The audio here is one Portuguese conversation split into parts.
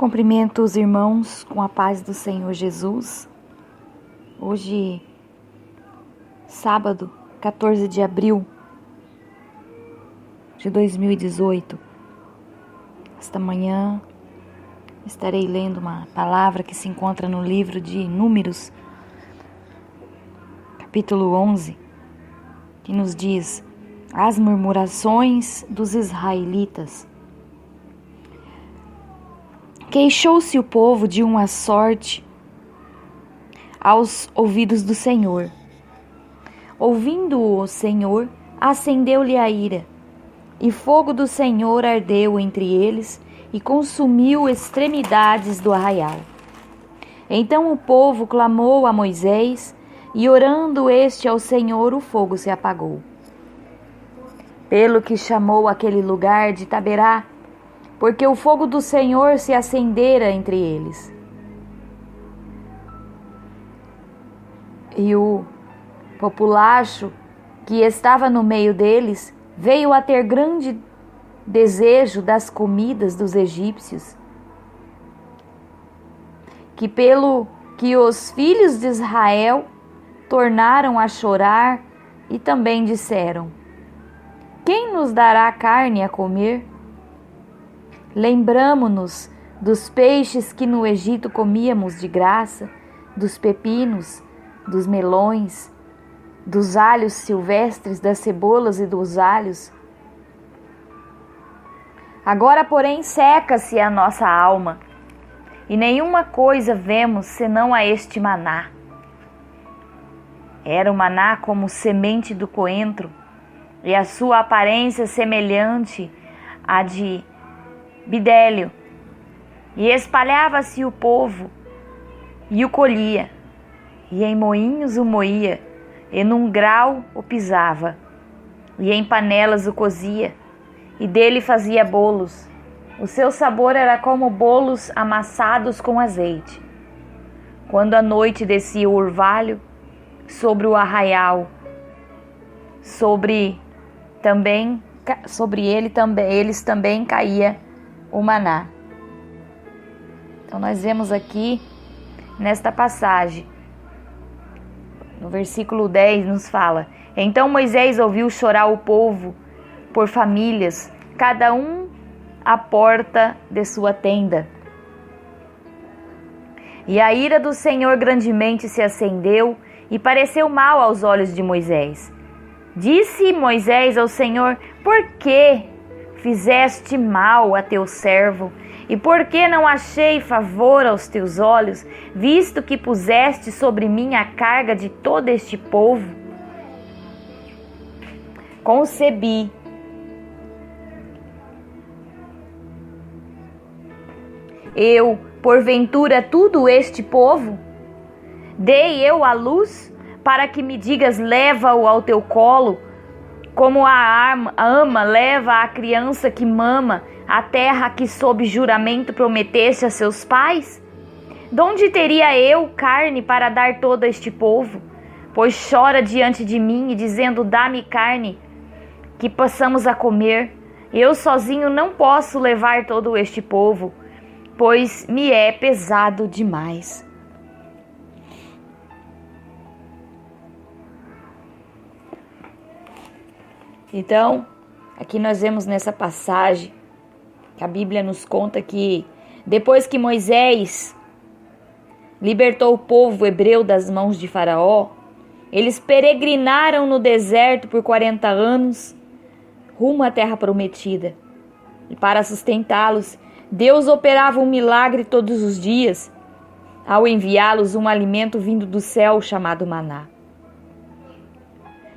Cumprimento os irmãos com a paz do Senhor Jesus. Hoje, sábado, 14 de abril de 2018. Esta manhã estarei lendo uma palavra que se encontra no livro de Números, capítulo 11, que nos diz: as murmurações dos israelitas. Queixou-se o povo de uma sorte aos ouvidos do Senhor. Ouvindo-o o Senhor, acendeu-lhe a ira, e fogo do Senhor ardeu entre eles e consumiu extremidades do arraial. Então o povo clamou a Moisés, e orando este ao Senhor, o fogo se apagou. Pelo que chamou aquele lugar de Taberá, porque o fogo do Senhor se acendera entre eles. E o populacho que estava no meio deles veio a ter grande desejo das comidas dos egípcios, que pelo que os filhos de Israel tornaram a chorar e também disseram: quem nos dará carne a comer? Lembramo-nos dos peixes que no Egito comíamos de graça, dos pepinos, dos melões, dos alhos silvestres, das cebolas e dos alhos. Agora, porém, seca-se a nossa alma, e nenhuma coisa vemos senão a este maná. Era o maná como semente do coentro, e a sua aparência semelhante à de bidélio, e espalhava-se o povo, e o colhia, e em moinhos o moía, e num grau o pisava, e em panelas o cozia, e dele fazia bolos. O seu sabor era como bolos amassados com azeite. Quando à noite descia o orvalho sobre o arraial, sobre eles também caía o maná. Então nós vemos aqui nesta passagem, no versículo 10 nos fala: então Moisés ouviu chorar o povo por famílias, cada um à porta de sua tenda. E a ira do Senhor grandemente se acendeu e pareceu mal aos olhos de Moisés. Disse Moisés ao Senhor: por que fizeste mal a teu servo? E por que não achei favor aos teus olhos, visto que puseste sobre mim a carga de todo este povo? Concebi eu, porventura, tudo este povo? Dei eu à luz, para que me digas: leva-o ao teu colo, como a ama leva a criança que mama, a terra que sob juramento prometeste a seus pais? Donde teria eu carne para dar todo este povo? Pois chora diante de mim, dizendo: dá-me carne, que possamos a comer. Eu sozinho não posso levar todo este povo, pois me é pesado demais. Então, aqui nós vemos nessa passagem que a Bíblia nos conta que depois que Moisés libertou o povo hebreu das mãos de Faraó, eles peregrinaram no deserto por 40 anos rumo à terra prometida. E para sustentá-los, Deus operava um milagre todos os dias ao enviá-los um alimento vindo do céu chamado maná.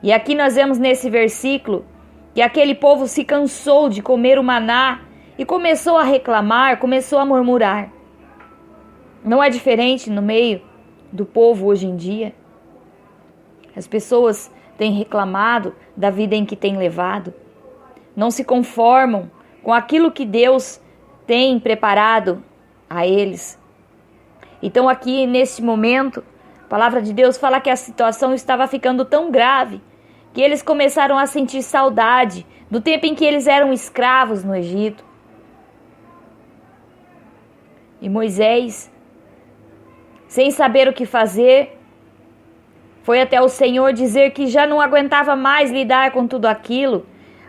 E aqui nós vemos nesse versículo que aquele povo se cansou de comer o maná e começou a reclamar, começou a murmurar. Não é diferente no meio do povo hoje em dia? As pessoas têm reclamado da vida em que têm levado, não se conformam com aquilo que Deus tem preparado a eles. Então aqui neste momento, a palavra de Deus fala que a situação estava ficando tão grave que eles começaram a sentir saudade do tempo em que eles eram escravos no Egito. E Moisés, sem saber o que fazer, foi até o Senhor dizer que já não aguentava mais lidar com tudo aquilo,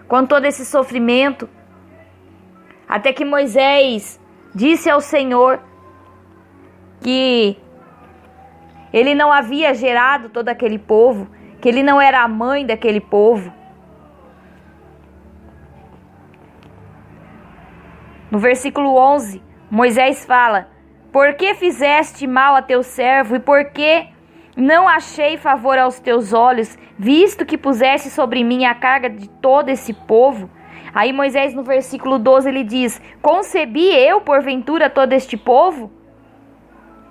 com todo esse sofrimento. Até que Moisés disse ao Senhor que ele não havia gerado todo aquele povo, que ele não era a mãe daquele povo. No versículo 11, Moisés fala: por que fizeste mal a teu servo e por que não achei favor aos teus olhos, visto que puseste sobre mim a carga de todo esse povo? Aí Moisés, no versículo 12, ele diz: concebi eu, porventura, todo este povo?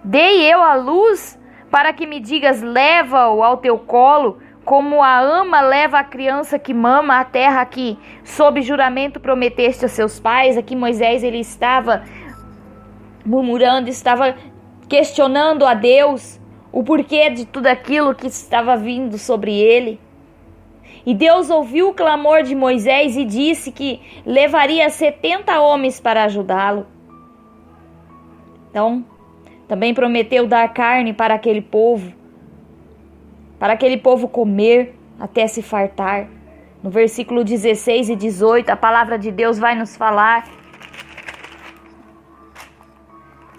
Dei eu a luz para que me digas, leva-o ao teu colo, como a ama leva a criança que mama a terra que, sob juramento, prometeste aos seus pais? Aqui Moisés, ele estava murmurando, estava questionando a Deus o porquê de tudo aquilo que estava vindo sobre ele. E Deus ouviu o clamor de Moisés e disse que levaria 70 homens para ajudá-lo. Então, também prometeu dar carne para aquele povo comer até se fartar. No versículo 16 e 18, a palavra de Deus vai nos falar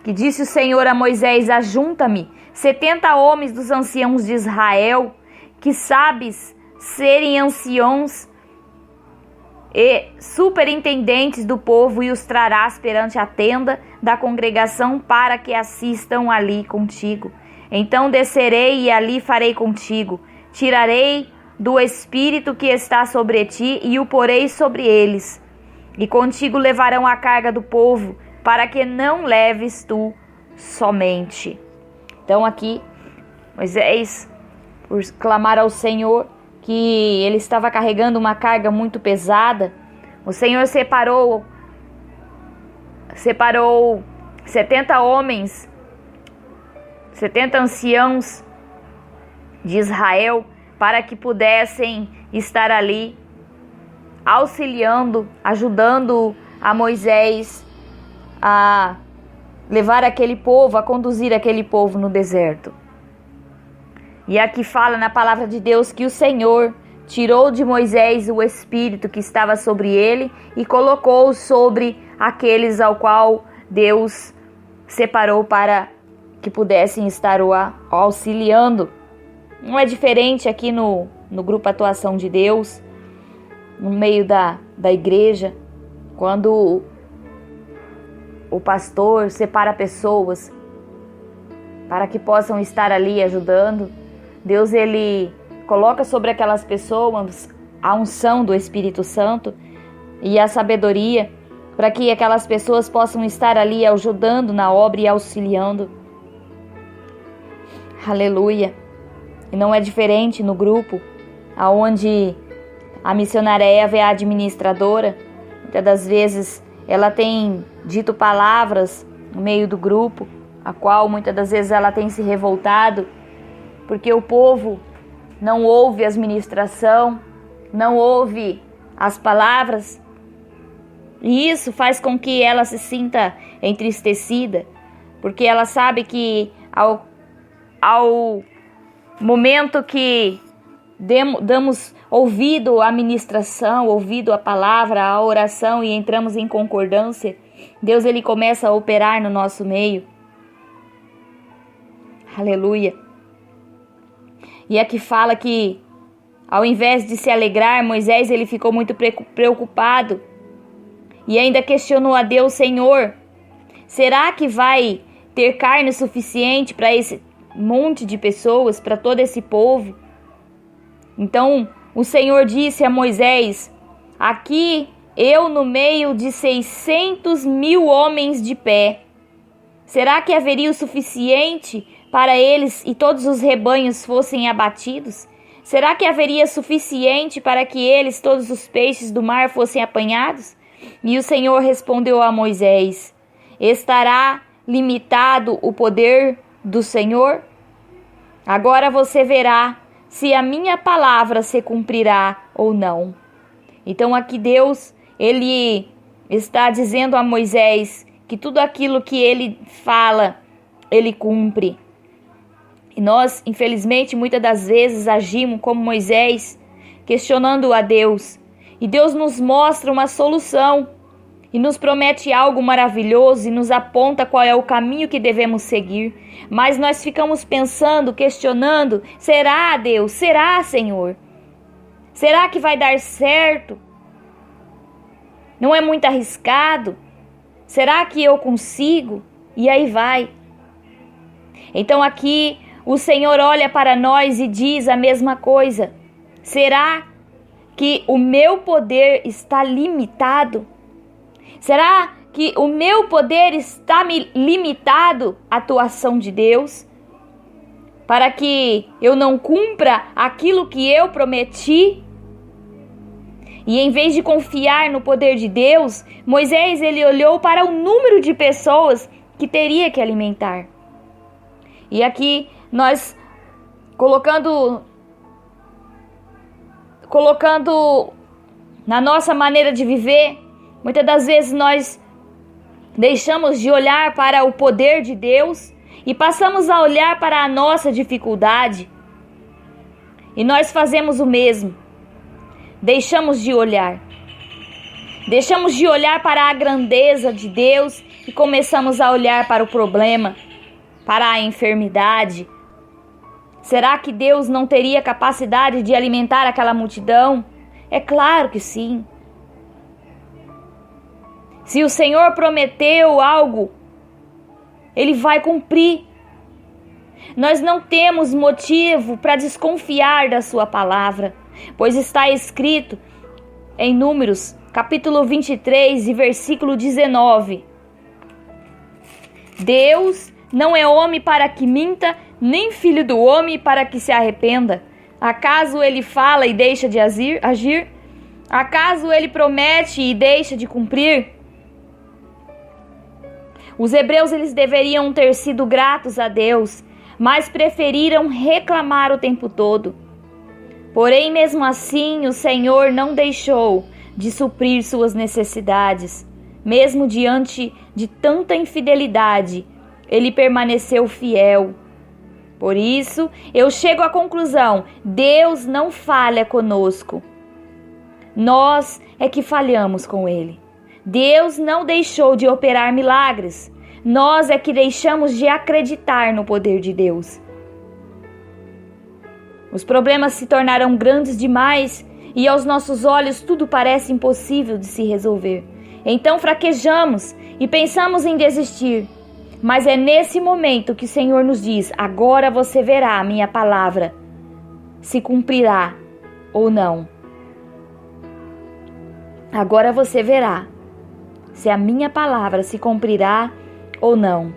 que disse o Senhor a Moisés: ajunta-me 70 homens dos anciãos de Israel, que sabes serem anciãos e superintendentes do povo, e os trarás perante a tenda da congregação para que assistam ali contigo. Então descerei e ali farei contigo, tirarei do espírito que está sobre ti e o porei sobre eles, e contigo levarão a carga do povo, para que não leves tu somente. Então aqui Moisés, por clamar ao Senhor que ele estava carregando uma carga muito pesada, o Senhor separou 70 homens, 70 anciãos de Israel, para que pudessem estar ali auxiliando, ajudando a Moisés a levar aquele povo, a conduzir aquele povo no deserto. E aqui fala na palavra de Deus que o Senhor tirou de Moisés o espírito que estava sobre ele e colocou sobre aqueles ao qual Deus separou para que pudessem estar o auxiliando. Não é diferente aqui no grupo Atuação de Deus, no meio da igreja, quando o pastor separa pessoas para que possam estar ali ajudando. Deus, ele coloca sobre aquelas pessoas a unção do Espírito Santo e a sabedoria para que aquelas pessoas possam estar ali ajudando na obra e auxiliando. Aleluia! E não é diferente no grupo, aonde a missionária Eva é a administradora. Muitas das vezes ela tem dito palavras no meio do grupo, a qual muitas das vezes ela tem se revoltado, porque o povo não ouve as ministrações, não ouve as palavras, e isso faz com que ela se sinta entristecida, porque ela sabe que ao momento que damos ouvido à ministração, ouvido à palavra, à oração e entramos em concordância, Deus, ele começa a operar no nosso meio. Aleluia! E aqui fala que, ao invés de se alegrar, Moisés, ele ficou muito preocupado e ainda questionou a Deus: Senhor, será que vai ter carne suficiente para esse monte de pessoas, para todo esse povo? Então o Senhor disse a Moisés: aqui eu no meio de 600.000 homens de pé, será que haveria o suficiente para eles e todos os rebanhos fossem abatidos? Será que haveria suficiente para que eles, todos os peixes do mar, fossem apanhados? E o Senhor respondeu a Moisés: estará limitado o poder do Senhor? Agora você verá se a minha palavra se cumprirá ou não. Então aqui Deus, ele está dizendo a Moisés que tudo aquilo que Ele fala, Ele cumpre. E nós, infelizmente, muitas das vezes agimos como Moisés, questionando a Deus. E Deus nos mostra uma solução e nos promete algo maravilhoso e nos aponta qual é o caminho que devemos seguir. Mas nós ficamos pensando, questionando: será, Deus? Será, Senhor? Será que vai dar certo? Não é muito arriscado? Será que eu consigo? E aí vai. Então aqui o Senhor olha para nós e diz a mesma coisa. Será que o meu poder está limitado? Será que o meu poder está limitado à atuação de Deus? Para que eu não cumpra aquilo que eu prometi? E em vez de confiar no poder de Deus, Moisés ele olhou para o número de pessoas que teria que alimentar. E aqui nós colocando na nossa maneira de viver, muitas das vezes nós deixamos de olhar para o poder de Deus e passamos a olhar para a nossa dificuldade. E nós fazemos o mesmo. Deixamos de olhar para a grandeza de Deus e começamos a olhar para o problema, para a enfermidade. Será que Deus não teria capacidade de alimentar aquela multidão? É claro que sim. Se o Senhor prometeu algo, Ele vai cumprir. Nós não temos motivo para desconfiar da sua palavra, pois está escrito em Números, capítulo 23 e versículo 19. Deus não é homem para que minta, nem filho do homem para que se arrependa. Acaso Ele fala e deixa de agir? Acaso Ele promete e deixa de cumprir? Os hebreus eles deveriam ter sido gratos a Deus, mas preferiram reclamar o tempo todo. Porém, mesmo assim, o Senhor não deixou de suprir suas necessidades. Mesmo diante de tanta infidelidade, Ele permaneceu fiel. Por isso, eu chego à conclusão: Deus não falha conosco. Nós é que falhamos com Ele. Deus não deixou de operar milagres. Nós é que deixamos de acreditar no poder de Deus. Os problemas se tornaram grandes demais e aos nossos olhos tudo parece impossível de se resolver. Então fraquejamos e pensamos em desistir. Mas é nesse momento que o Senhor nos diz: agora você verá a minha palavra, se cumprirá ou não. Agora você verá se a minha palavra se cumprirá ou não.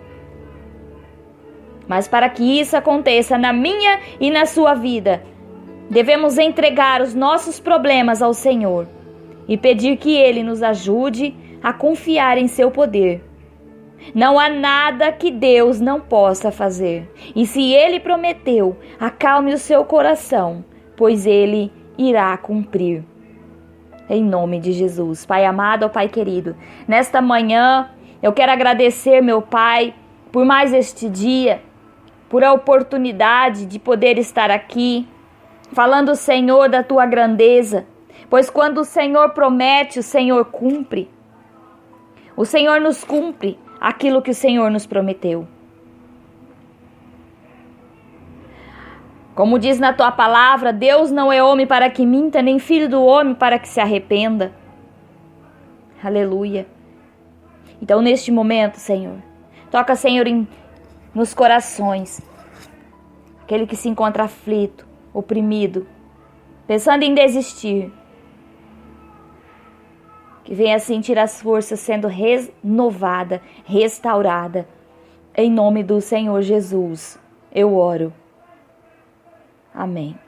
Mas para que isso aconteça na minha e na sua vida, devemos entregar os nossos problemas ao Senhor e pedir que Ele nos ajude a confiar em seu poder. Não há nada que Deus não possa fazer. E se Ele prometeu, acalme o seu coração, pois Ele irá cumprir. Em nome de Jesus. Pai amado, ó Pai querido, nesta manhã eu quero agradecer, meu Pai, por mais este dia, por a oportunidade de poder estar aqui, falando, Senhor, da Tua grandeza, pois quando o Senhor promete, o Senhor cumpre. O Senhor nos cumpre aquilo que o Senhor nos prometeu. Como diz na Tua palavra, Deus não é homem para que minta, nem filho do homem para que se arrependa. Aleluia. Então, neste momento, Senhor, toca, Senhor, nos corações, aquele que se encontra aflito, oprimido, pensando em desistir, que venha sentir as forças sendo renovada, restaurada. Em nome do Senhor Jesus, eu oro. Amém.